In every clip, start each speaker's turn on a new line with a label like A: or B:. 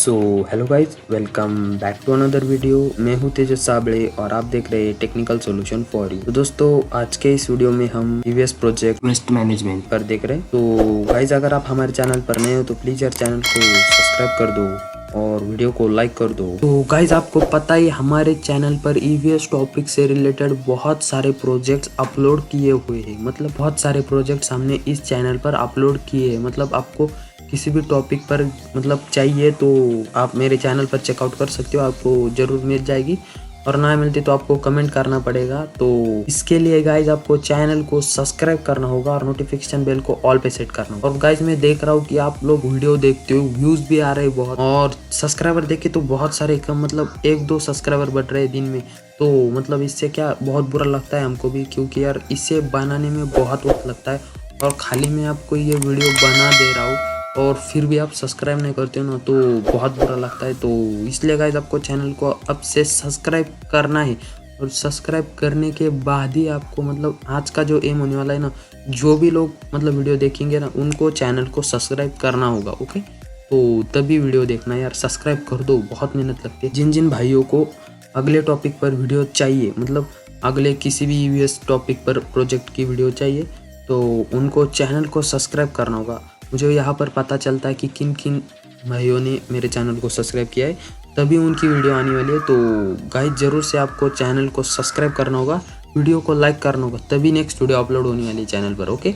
A: So hello guys, welcome back to another video. मैं हूं तेजस साबळे और आप देख रहे हैं टेक्निकल सॉल्यूशन फॉर यू। तो दोस्तों, आज के इस वीडियो में हम EVS प्रोजेक्ट वेस्ट मैनेजमेंट पर देख रहे हैं। तो गाइज, अगर आप हमारे चैनल पर नए हो तो प्लीज यार चैनल को सब्सक्राइब कर दो और वीडियो को लाइक कर दो। तो गाइज, आपको पता ही हमारे चैनल पर EVS टॉपिक से रिलेटेड बहुत सारे प्रोजेक्ट्स अपलोड किए हुए हैं। मतलब बहुत सारे प्रोजेक्ट्स हमने इस चैनल पर अपलोड किए हैं। मतलब आपको किसी भी टॉपिक पर मतलब चाहिए तो आप मेरे चैनल पर चेकआउट कर सकते हो, आपको ज़रूर मिल जाएगी। और ना मिलती तो आपको कमेंट करना पड़ेगा। तो इसके लिए गाइज आपको चैनल को सब्सक्राइब करना होगा और नोटिफिकेशन बेल को ऑल पे सेट करना होगा। और गाइज, मैं देख रहा हूँ कि आप लोग वीडियो देखते हो, व्यूज़ भी आ रहे हैं बहुत, और सब्सक्राइबर देखे तो बहुत सारे कम, मतलब 1-2 सब्सक्राइबर बढ़ रहे हैं दिन में। तो मतलब इससे क्या बहुत बुरा लगता है हमको भी, क्योंकि यार इसे बनाने में बहुत वक्त लगता है और खाली मैं आपको ये वीडियो बना दे रहा हूँ और फिर भी आप सब्सक्राइब नहीं करते हो ना, तो बहुत बुरा लगता है। तो इसलिए गाइज आपको चैनल को अब से सब्सक्राइब करना है। और सब्सक्राइब करने के बाद ही आपको, मतलब आज का जो एम होने वाला है ना, जो भी लोग मतलब वीडियो देखेंगे ना, उनको चैनल को सब्सक्राइब करना होगा। ओके, तो तभी वीडियो देखना यार, सब्सक्राइब कर दो, बहुत मेहनत लगती है। जिन जिन भाइयों को अगले टॉपिक पर वीडियो चाहिए, मतलब अगले किसी भी EVS टॉपिक पर प्रोजेक्ट की वीडियो चाहिए, तो उनको चैनल को सब्सक्राइब करना होगा। मुझे यहाँ पर पता चलता है कि किन किन भाइयों ने मेरे चैनल को सब्सक्राइब किया है, तभी उनकी वीडियो आने वाली है। तो गाइज, ज़रूर से आपको चैनल को सब्सक्राइब करना होगा, वीडियो को लाइक करना होगा, तभी नेक्स्ट वीडियो अपलोड होने वाली है चैनल पर। ओके,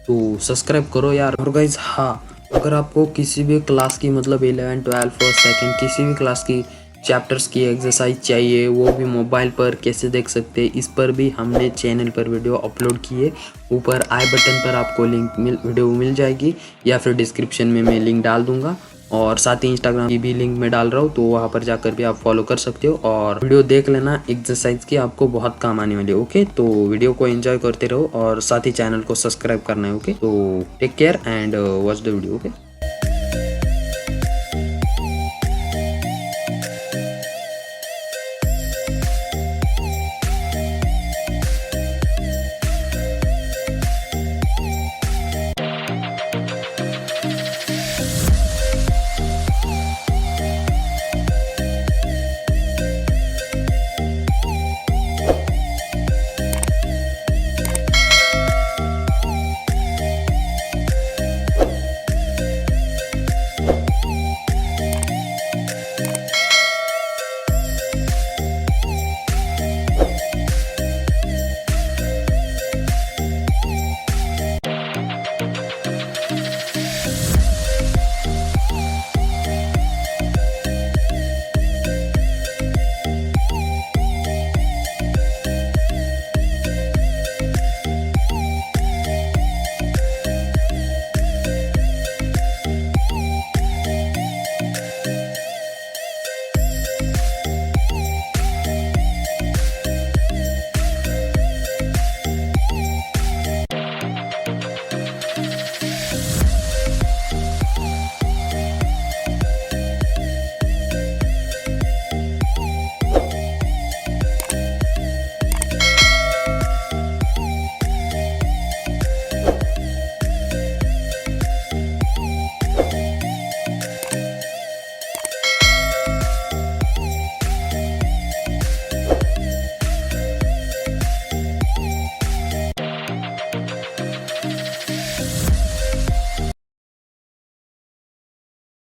A: तो सब्सक्राइब करो यार। और गाइज, हाँ, अगर आपको किसी भी क्लास की, मतलब 11, 12, फर्स्ट, सेकेंड, किसी भी क्लास की चैप्टर्स की एक्सरसाइज चाहिए, वो भी मोबाइल पर कैसे देख सकते हैं, इस पर भी हमने चैनल पर वीडियो अपलोड किए। ऊपर आई बटन पर आपको वीडियो मिल जाएगी, या फिर डिस्क्रिप्शन में मैं लिंक डाल दूंगा। और साथ ही इंस्टाग्राम की भी लिंक मैं डाल रहा हूँ, तो वहाँ पर जाकर भी आप फॉलो कर सकते हो और वीडियो देख लेना एक्सरसाइज की, आपको बहुत काम आने वाली है। ओके, तो वीडियो को एंजॉय करते रहो और साथ ही चैनल को सब्सक्राइब करना है। ओके, तो take care and watch the video. Okay.